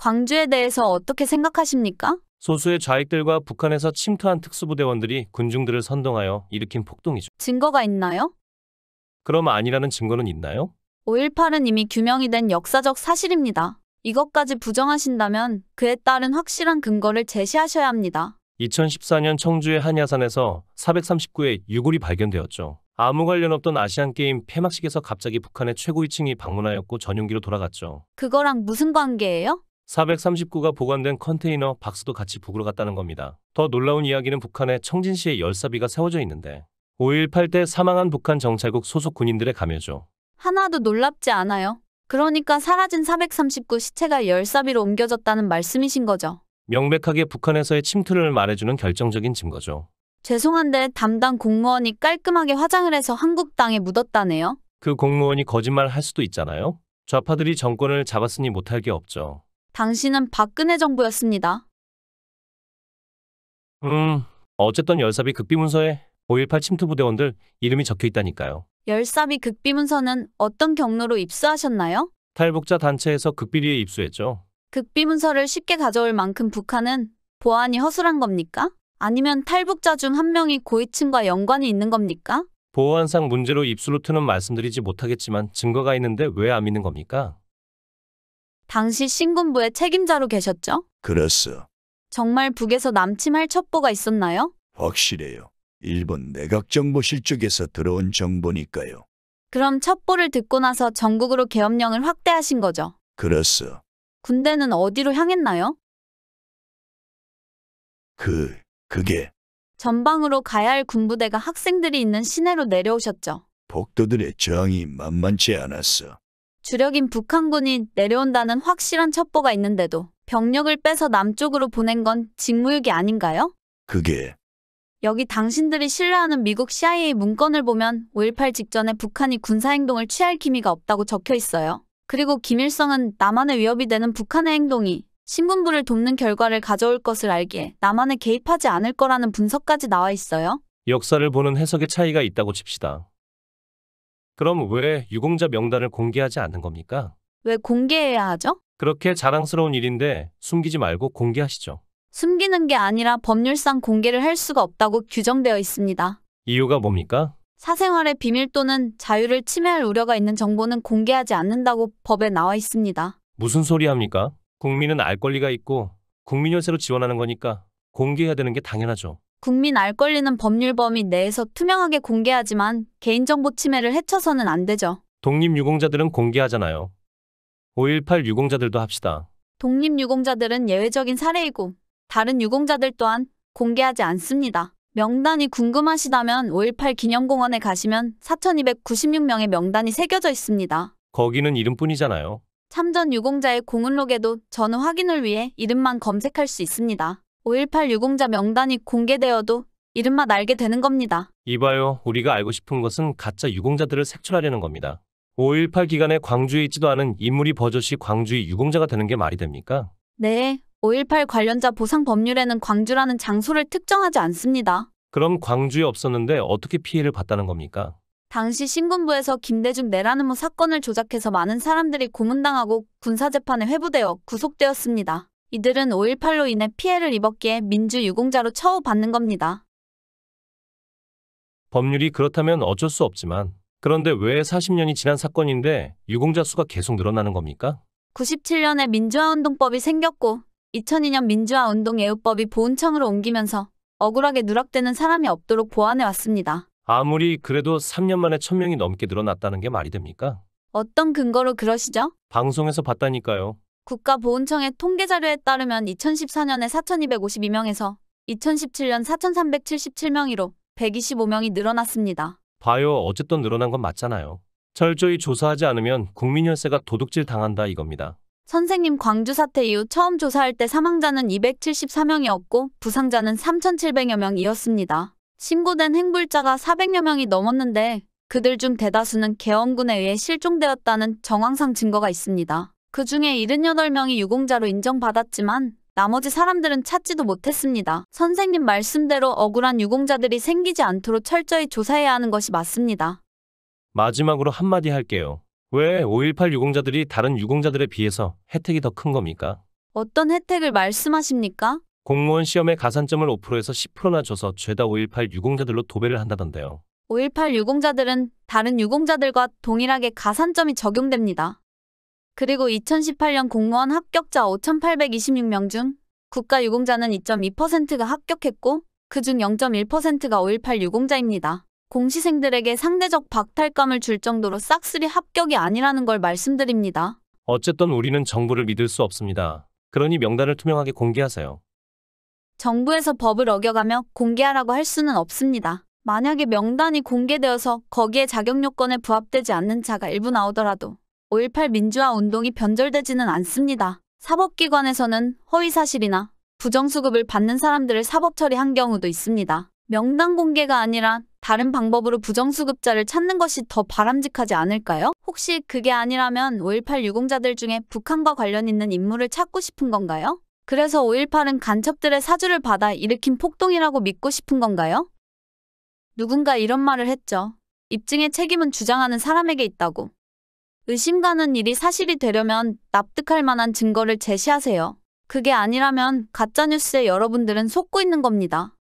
광주에 대해서 어떻게 생각하십니까? 소수의 좌익들과 북한에서 침투한 특수부대원들이 군중들을 선동하여 일으킨 폭동이죠. 증거가 있나요? 그럼 아니라는 증거는 있나요? 5.18은 이미 규명이 된 역사적 사실입니다. 이것까지 부정하신다면 그에 따른 확실한 근거를 제시하셔야 합니다. 2014년 청주의 한 야산에서 439의 유골이 발견되었죠. 아무 관련 없던 아시안게임 폐막식에서 갑자기 북한의 최고위층이 방문하였고 전용기로 돌아갔죠. 그거랑 무슨 관계예요? 439가 보관된 컨테이너 박스도 같이 북으로 갔다는 겁니다. 더 놀라운 이야기는 북한의 청진시에 열사비가 세워져 있는데 5.18 때 사망한 북한 정찰국 소속 군인들의 가묘죠. 하나도 놀랍지 않아요. 그러니까 사라진 439 시체가 열사비로 옮겨졌다는 말씀이신 거죠. 명백하게 북한에서의 침투를 말해주는 결정적인 증거죠. 죄송한데 담당 공무원이 깔끔하게 화장을 해서 한국 땅에 묻었다네요. 그 공무원이 거짓말 할 수도 있잖아요. 좌파들이 정권을 잡았으니 못할 게 없죠. 당신은 박근혜 정부였습니다. 어쨌든 열사비 극비문서에 5.18 침투부대원들 이름이 적혀 있다니까요. 열사비 극비문서는 어떤 경로로 입수하셨나요? 탈북자 단체에서 극비리에 입수했죠. 극비문서를 쉽게 가져올 만큼 북한은 보안이 허술한 겁니까? 아니면 탈북자 중 한 명이 고위층과 연관이 있는 겁니까? 보안상 문제로 입수 루트는 말씀드리지 못하겠지만 증거가 있는데 왜 안 믿는 겁니까? 당시 신군부의 책임자로 계셨죠? 그렇소. 정말 북에서 남침할 첩보가 있었나요? 확실해요. 일본 내각정보실 쪽에서 들어온 정보니까요. 그럼 첩보를 듣고 나서 전국으로 계엄령을 확대하신 거죠? 그렇소. 군대는 어디로 향했나요? 그게 전방으로 가야 할 군부대가 학생들이 있는 시내로 내려오셨죠. 폭도들의 저항이 만만치 않았어. 주력인 북한군이 내려온다는 확실한 첩보가 있는데도 병력을 빼서 남쪽으로 보낸 건 직무유기 아닌가요? 그게 여기 당신들이 신뢰하는 미국 CIA 문건을 보면 5.18 직전에 북한이 군사행동을 취할 기미가 없다고 적혀 있어요. 그리고 김일성은 남한에 위협이 되는 북한의 행동이 신군부를 돕는 결과를 가져올 것을 알기에 남한에 개입하지 않을 거라는 분석까지 나와 있어요. 역사를 보는 해석의 차이가 있다고 칩시다. 그럼 왜 유공자 명단을 공개하지 않는 겁니까? 왜 공개해야 하죠? 그렇게 자랑스러운 일인데 숨기지 말고 공개하시죠. 숨기는 게 아니라 법률상 공개를 할 수가 없다고 규정되어 있습니다. 이유가 뭡니까? 사생활의 비밀 또는 자유를 침해할 우려가 있는 정보는 공개하지 않는다고 법에 나와 있습니다. 무슨 소리 합니까? 국민은 알 권리가 있고 국민연세로 지원하는 거니까 공개해야 되는 게 당연하죠. 국민 알 권리는 법률 범위 내에서 투명하게 공개하지만 개인정보 침해를 해쳐서는 안 되죠. 독립유공자들은 공개하잖아요. 5.18 유공자들도 합시다. 독립유공자들은 예외적인 사례이고 다른 유공자들 또한 공개하지 않습니다. 명단이 궁금하시다면 5.18 기념공원에 가시면 4,296명의 명단이 새겨져 있습니다. 거기는 이름뿐이잖아요. 참전 유공자의 공은록에도 전후 확인을 위해 이름만 검색할 수 있습니다. 5.18 유공자 명단이 공개되어도 이름만 알게 되는 겁니다. 이봐요. 우리가 알고 싶은 것은 가짜 유공자들을 색출하려는 겁니다. 5.18 기간에 광주에 있지도 않은 인물이 버젓이 광주의 유공자가 되는 게 말이 됩니까? 네, 5.18 관련자 보상 법률에는 광주라는 장소를 특정하지 않습니다. 그럼 광주에 없었는데 어떻게 피해를 봤다는 겁니까? 당시 신군부에서 김대중 내란음모 사건을 조작해서 많은 사람들이 고문당하고 군사재판에 회부되어 구속되었습니다. 이들은 5.18로 인해 피해를 입었기에 민주유공자로 처우받는 겁니다. 법률이 그렇다면 어쩔 수 없지만 그런데 왜 40년이 지난 사건인데 유공자 수가 계속 늘어나는 겁니까? 97년에 민주화운동법이 생겼고 2002년 민주화운동예우법이 보훈청으로 옮기면서 억울하게 누락되는 사람이 없도록 보완해 왔습니다. 아무리 그래도 3년 만에 1,000명이 넘게 늘어났다는 게 말이 됩니까? 어떤 근거로 그러시죠? 방송에서 봤다니까요. 국가보훈청의 통계자료에 따르면 2014년에 4,252명에서 2017년 4,377명으로 125명이 늘어났습니다. 봐요. 어쨌든 늘어난 건 맞잖아요. 철저히 조사하지 않으면 국민연세가 도둑질 당한다 이겁니다. 선생님 광주 사태 이후 처음 조사할 때 사망자는 274명이었고 부상자는 3,700여 명이었습니다. 신고된 행불자가 400여 명이 넘었는데 그들 중 대다수는 계엄군에 의해 실종되었다는 정황상 증거가 있습니다. 그 중에 78명이 유공자로 인정받았지만 나머지 사람들은 찾지도 못했습니다. 선생님 말씀대로 억울한 유공자들이 생기지 않도록 철저히 조사해야 하는 것이 맞습니다. 마지막으로 한마디 할게요. 왜 5.18 유공자들이 다른 유공자들에 비해서 혜택이 더 큰 겁니까? 어떤 혜택을 말씀하십니까? 공무원 시험에 가산점을 5%에서 10%나 줘서 죄다 5.18 유공자들로 도배를 한다던데요. 5.18 유공자들은 다른 유공자들과 동일하게 가산점이 적용됩니다. 그리고 2018년 공무원 합격자 5,826명 중 국가 유공자는 2.2%가 합격했고 그중 0.1%가 5.18 유공자입니다. 공시생들에게 상대적 박탈감을 줄 정도로 싹쓸이 합격이 아니라는 걸 말씀드립니다. 어쨌든 우리는 정부를 믿을 수 없습니다. 그러니 명단을 투명하게 공개하세요. 정부에서 법을 어겨가며 공개하라고 할 수는 없습니다. 만약에 명단이 공개되어서 거기에 자격 요건에 부합되지 않는 자가 일부 나오더라도 5.18 민주화 운동이 변절되지는 않습니다. 사법기관에서는 허위사실이나 부정수급을 받는 사람들을 사법 처리한 경우도 있습니다. 명단 공개가 아니라 다른 방법으로 부정수급자를 찾는 것이 더 바람직하지 않을까요? 혹시 그게 아니라면 5.18 유공자들 중에 북한과 관련 있는 인물을 찾고 싶은 건가요? 그래서 5.18은 간첩들의 사주를 받아 일으킨 폭동이라고 믿고 싶은 건가요? 누군가 이런 말을 했죠. 입증의 책임은 주장하는 사람에게 있다고. 의심 가는 일이 사실이 되려면 납득할 만한 증거를 제시하세요. 그게 아니라면 가짜뉴스에 여러분들은 속고 있는 겁니다.